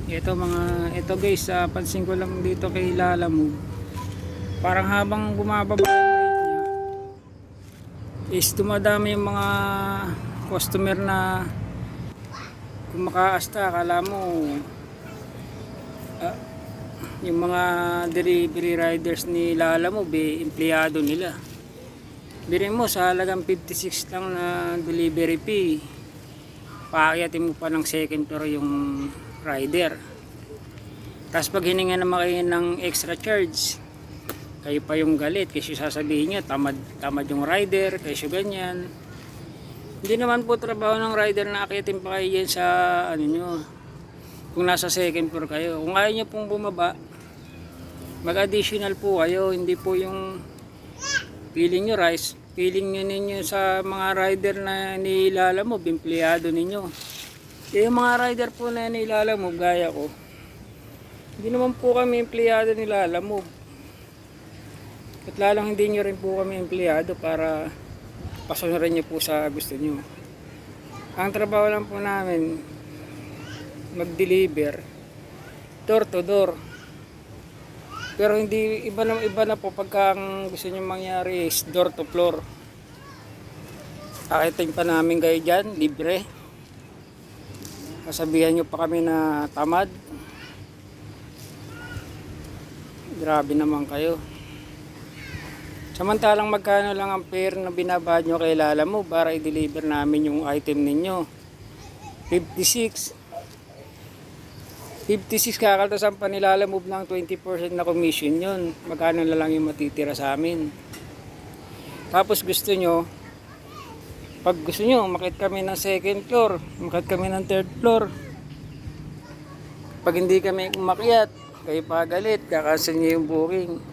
Ito guys, pansin ko lang dito kay Lalamove. Parang habang bumababa yung rate niya, is dumadami yung mga customer na kumakaasta. Akala mo yung mga delivery riders ni Lalamove, empleyado nila. Birin mo sa halagang 56 lang na delivery fee, paakyatin mo pa ng second floor yung rider. Tapos pag hininga naman kayo ng extra charge, kayo pa yung galit kasi sasabihin nyo tamad yung rider, kasi ganyan. Hindi naman po trabaho ng rider na akyatin pa kayo yan sa ano nyo, kung nasa second floor kayo. Kung ayaw nyo pong bumaba, mag additional po kayo. Hindi po yung feeling nyo ninyo sa mga rider na nilalamove, empleyado ninyo. Yung mga rider po na nilalamove gaya ko, hindi naman po kami empleyado nilalamove. At lalong hindi nyo rin po kami empleyado para pasunurin nyo po sa gusto nyo. Ang trabaho lang po namin, mag-deliver door to door. Pero hindi iba na po pagka ang gusto nyo mangyari is door to floor. Akitin pa namin kayo dyan, libre. Sasabihan nyo pa kami na tamad. Grabe naman kayo. Samantalang magkano lang ang fare na binabahad nyo kay Lalamove para i-deliver namin yung item ninyo? 56 kakaltasan pa ni Lalamove ng 20% na commission yun. Magkano na lang yung matitira sa amin. Tapos gusto nyo, pag gusto nyo umakyat kami ng second floor, umakyat kami ng third floor, pag hindi kami umakyat, kayo pa galit, kakancel nyo yung booking.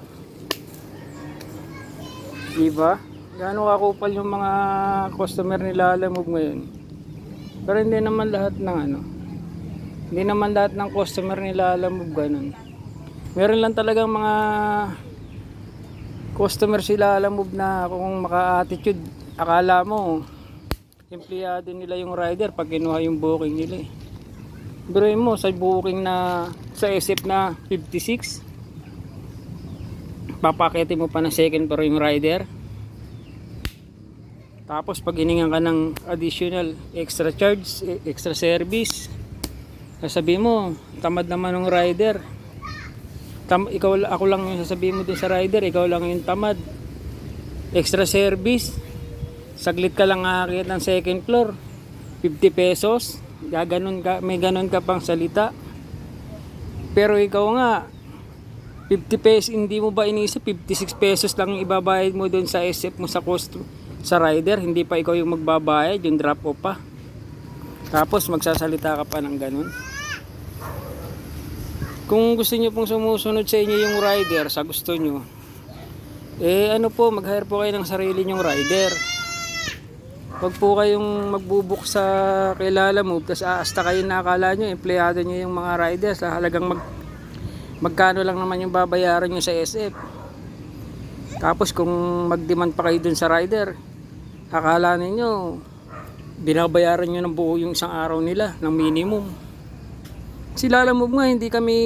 Diba? Gaano kakupal yung mga customer ni Lalamove ngayon. Pero hindi naman lahat ng customer ni Lalamove ganun. Meron lang talagang mga customer si Lalamove na kung maka-attitude, akala mo empleyado nila yung rider pag kinuha yung booking nila eh. Pero mo sa booking na sa SF na 56, papakitin mo pa ng second floor yung rider. Tapos pag hiningan ka ng additional extra charge, extra service, sasabihin mo tamad naman ng rider. Ako lang yung sasabihin mo din sa rider, ikaw lang yung tamad. Extra service, saglit ka lang aakyat ng second floor, 50 pesos, may ganun ka pang salita. Pero ikaw nga 50 pesos, hindi mo ba inisip 56 pesos lang yung ibabayad mo doon sa SF mo sa rider, hindi pa ikaw yung magbabayad, yung drop off pa. Tapos magsasalita ka pa ng ganun. Kung gusto niyo pong sumusunod sa inyo yung rider sa gusto niyo, mag-hire po kayo ng sarili nyong rider. Wag po kayong magbubuk sa kay Lalamove tapos aasta kayo na akala nyo empleyado nyo yung mga rider sa halagang magkano lang naman yung babayaran nyo sa SF. Tapos kung mag-demand pa kayo dun sa rider, akala ninyo binabayaran nyo ng buo yung isang araw nila ng minimum. Si Lalamove nga hindi kami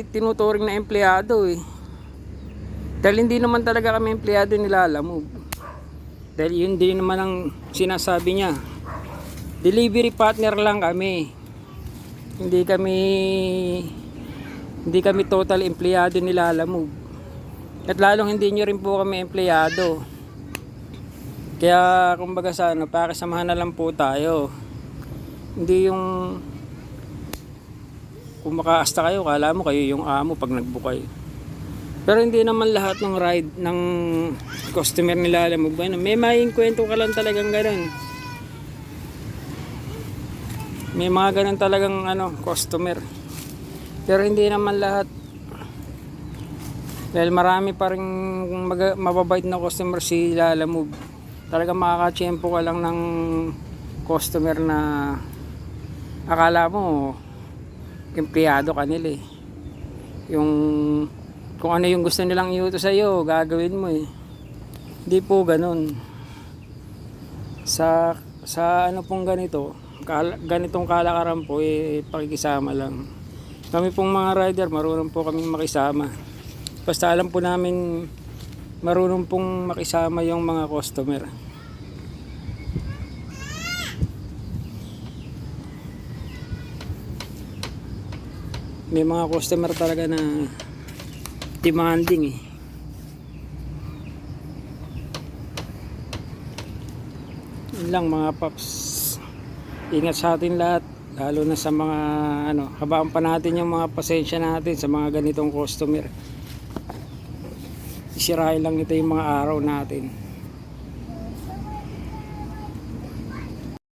tinuturing na empleyado eh. Dahil hindi naman talaga kami empleyado ni Lalamove. Dahil yun din naman ang sinasabi niya. Delivery partner lang kami. Hindi kami total empleyado ni Lalamove. At lalong hindi nyo rin po kami empleyado. Kaya kumbaga pakisamahan na lang po tayo. Hindi yung kung makaasta kayo, kala mo kayo yung amo pag nag-book kayo. Pero hindi naman lahat ng ride ng customer ni Lalamove may maing kwento ka lang talagang ganun. May mga ganun talagang customer. Pero hindi naman lahat. Dahil marami pa rin mababait na customer si Lalamove. Talagang makakatsyempo ka lang ng customer na akala mo empleyado ka nila eh. Kung ano yung gusto nilang iutos sa iyo, gagawin mo eh. Hindi po ganun. Sa ganitong kalakaran po pakikisama lang. Kami pong mga rider, marunong po kaming makisama. Basta alam po namin marunong pong makisama yung mga customer. May mga customer talaga na demanding eh. Yun lang mga paps. Ingat sa atin lahat. Lalo na sa mga habaan pa natin yung mga pasensya natin sa mga ganitong customer. Isirahin lang ito yung mga araw natin.